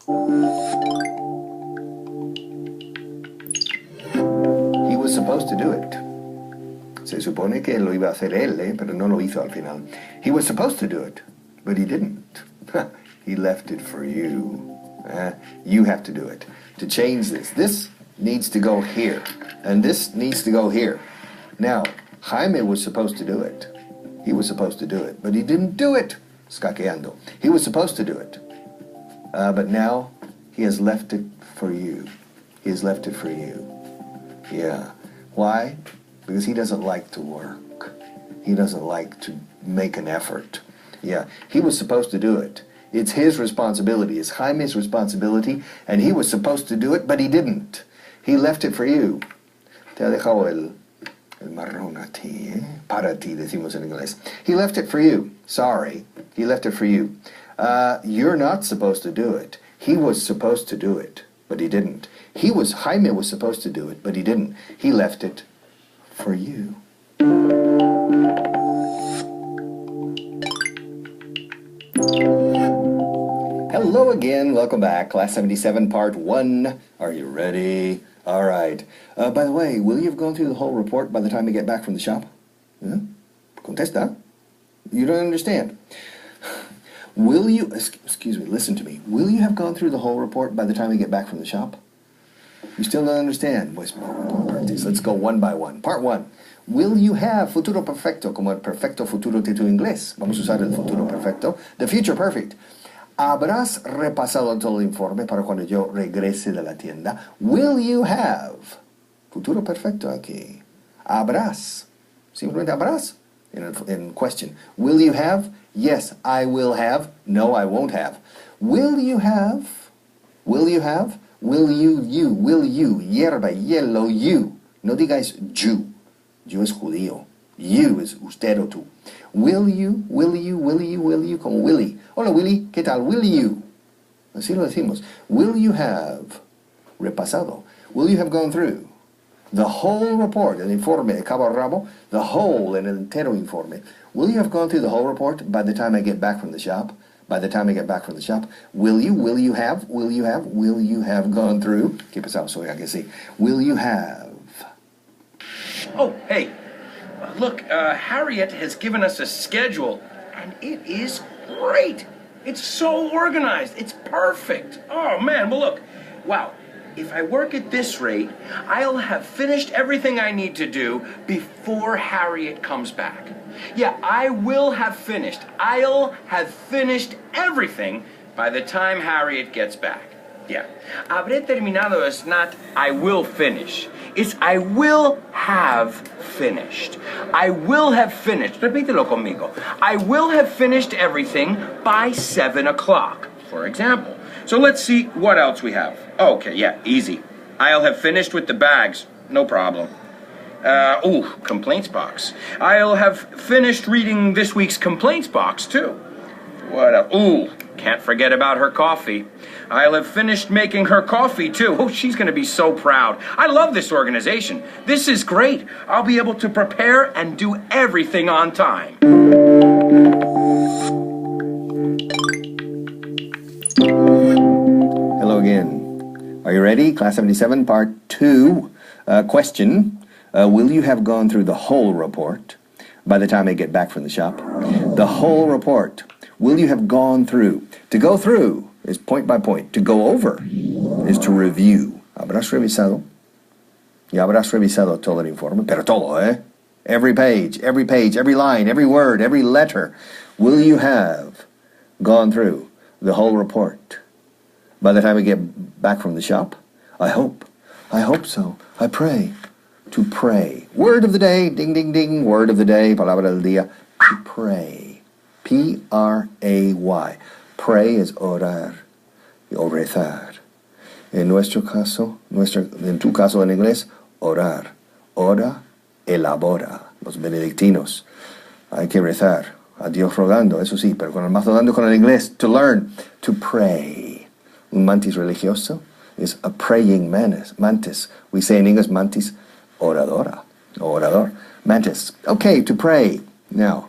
He was supposed to do it. Se supone que lo iba a hacer él, pero no lo hizo al final. He was supposed to do it, but he didn't. He left it for you. You have to do it. To change this needs to go here, and this needs to go here. Now, Jaime was supposed to do it. He was supposed to do it, but he didn't do it. Escaqueando. He was supposed to do it. But now, he has left it for you. He has left it for you. Yeah. Why? Because he doesn't like to work. He doesn't like to make an effort. Yeah. He was supposed to do it. It's his responsibility. It's Jaime's responsibility, and he was supposed to do it, but he didn't. He left it for you. Te ha dejado el marrón a ti, para ti, decimos en inglés. He left it for you. Sorry. He left it for you. You're not supposed to do it. He was supposed to do it, but he didn't. Jaime was supposed to do it, but he didn't. He left it for you. Hello again, welcome back. Class 77, Part 1. Are you ready? All right. By the way, will you have gone through the whole report by the time you get back from the shop? Contesta. You don't understand. Will you, excuse me, listen to me. Will you have gone through the whole report by the time you get back from the shop? You still don't understand. Let's go one by one. Part 1. Will you have futuro perfecto como el perfecto futuro de tu inglés? Vamos a usar el futuro perfecto. The future perfect. ¿Habrás repasado todo el informe para cuando yo regrese de la tienda? Will you have? Futuro perfecto aquí. ¿Habrás? Simplemente habrás. In question. Will you have? Yes, I will have. No, I won't have. Will you have? Will you have? Will you? Hierba, hielo, you. No digáis you. You es judío. You es usted o tú. Will you, como Willy. Hola Willy, ¿qué tal? Will you? Así lo decimos. Will you have repasado? Will you have gone through the whole report, el informe de cabo a rabo, the whole, el entero informe? Will you have gone through the whole report by the time I get back from the shop? By the time I get back from the shop? Will you have gone through? ¿Qué pasó? Soy que sí. Will you have? Oh, hey. Look, Harriet has given us a schedule, and it is great. It's so organized. It's perfect. Oh, man, well, look. Wow. If I work at this rate, I'll have finished everything I need to do before Harriet comes back. Yeah, I will have finished. I'll have finished everything by the time Harriet gets back. Yeah. Habré terminado is not I will finish. It's I will have finished. I will have finished. Repítelo conmigo. I will have finished everything by 7 o'clock, for example. So let's see what else we have. Okay, yeah, easy. I'll have finished with the bags. No problem. Complaints box. I'll have finished reading this week's complaints box, too. What else? Can't forget about her coffee. I'll have finished making her coffee, too. Oh, she's going to be so proud. I love this organization. This is great. I'll be able to prepare and do everything on time. Hello again. Are you ready? Class 77, Part 2. Question. Will you have gone through the whole report by the time I get back from the shop? The whole report. Will you have gone through? To go through is point by point. To go over is to review. ¿Habrás revisado? Ya habrás revisado todo el informe. Pero todo, Every page, every line, every word, every letter. Will you have gone through the whole report by the time we get back from the shop? I hope so. I pray. To pray. Word of the day, ding, ding, ding. Word of the day, palabra del día. To pray. P-R-A-Y. Pray is orar o rezar. En nuestro caso, en tu caso en inglés, orar. Ora, elabora. Los benedictinos. Hay que rezar. A Dios rogando, eso sí, pero con el mazo dando con el inglés. To learn. To pray. Un mantis religioso is a praying mantis. We say in English mantis oradora. Orador. Mantis. Okay, to pray. Now,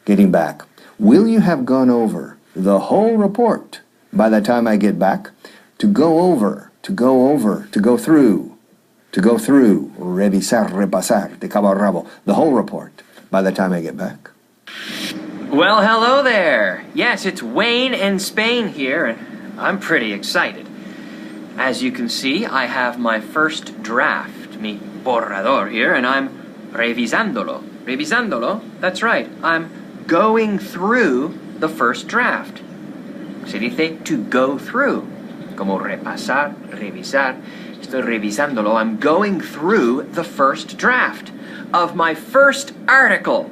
getting back. Will you have gone over the whole report by the time I get back, to go through, revisar, repasar, de cabo a rabo, the whole report, by the time I get back. Well, hello there. Yes, it's Wayne in Spain here, and I'm pretty excited. As you can see, I have my first draft, mi borrador here, and I'm revisándolo. Revisándolo? That's right. I'm going through the first draft. Se dice to go through. Como repasar, revisar. Estoy revisándolo. I'm going through the first draft of my first article.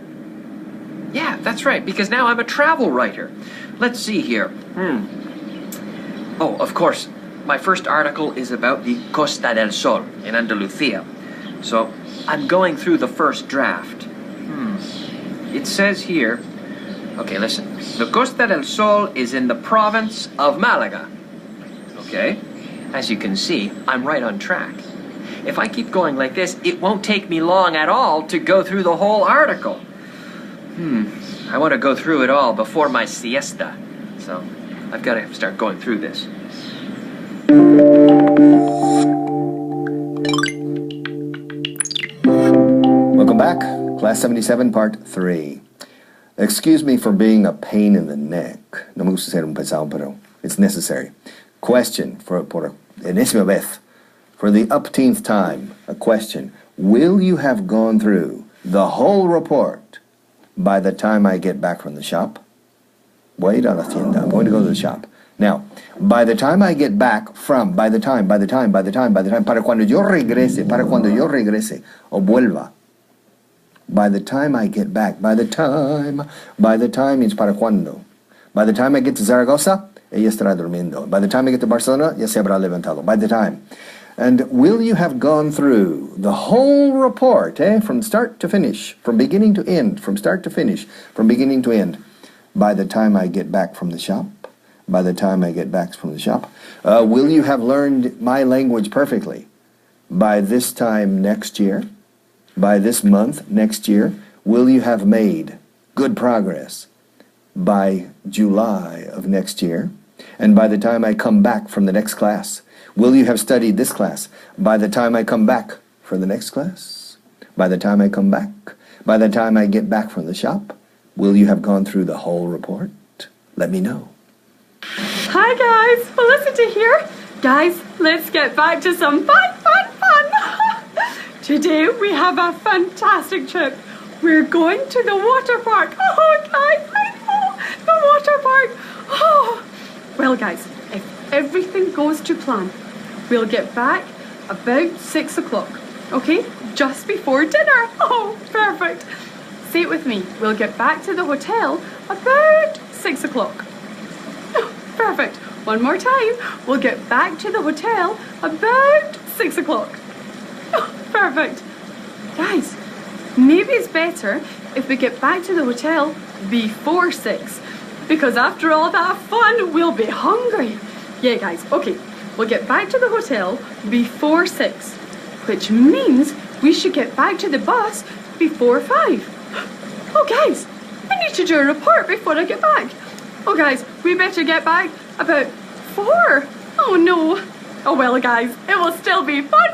Yeah, that's right, because now I'm a travel writer. Let's see here. Oh, of course, my first article is about the Costa del Sol in Andalusia. So, I'm going through the first draft. It says here, okay, listen. The Costa del Sol is in the province of Malaga. Okay? As you can see, I'm right on track. If I keep going like this, it won't take me long at all to go through the whole article. I want to go through it all before my siesta. So, I've got to start going through this. Welcome back, Class 77, Part 3. Excuse me for being a pain in the neck. No me gusta ser un pesado, pero it's necessary. Question, por enésima vez, for the upteenth time, a question. Will you have gone through the whole report by the time I get back from the shop? Wait a la tienda, I'm going to go to the shop. Now, by the time I get back from, by the time, para cuando yo regrese, o vuelva, by the time I get back, by the time means para cuando. By the time I get to Zaragoza, ella estará durmiendo. By the time I get to Barcelona, ya se habrá levantado. By the time. And will you have gone through the whole report, from start to finish, from beginning to end, from start to finish, from beginning to end, by the time I get back from the shop? By the time I get back from the shop? Will you have learned my language perfectly by this time next year? By this month next year? Will you have made good progress by July of next year? And by the time I come back from the next class, will you have studied this class by the time I come back for the next class? By the time I come back? By the time I get back from the shop? Will you have gone through the whole report? Let me know. Hi guys, Felicity here. Guys, let's get back to some fun. Today we have a fantastic trip. We're going to the water park. Oh guys, I know, the water park. Oh. Well guys, if everything goes to plan, we'll get back about 6 o'clock. Okay, just before dinner. Oh, perfect. Say it with me. We'll get back to the hotel about 6 o'clock. Perfect. One more time. We'll get back to the hotel about 6 o'clock. Perfect. Guys, maybe it's better if we get back to the hotel before 6. Because after all that fun, we'll be hungry. Yeah, guys. Okay. We'll get back to the hotel before 6. Which means we should get back to the bus before 5. Oh, guys. I need to do a report before I get back. Oh, guys, we better get back about 4. Oh, no. Oh, well, guys, it will still be fun.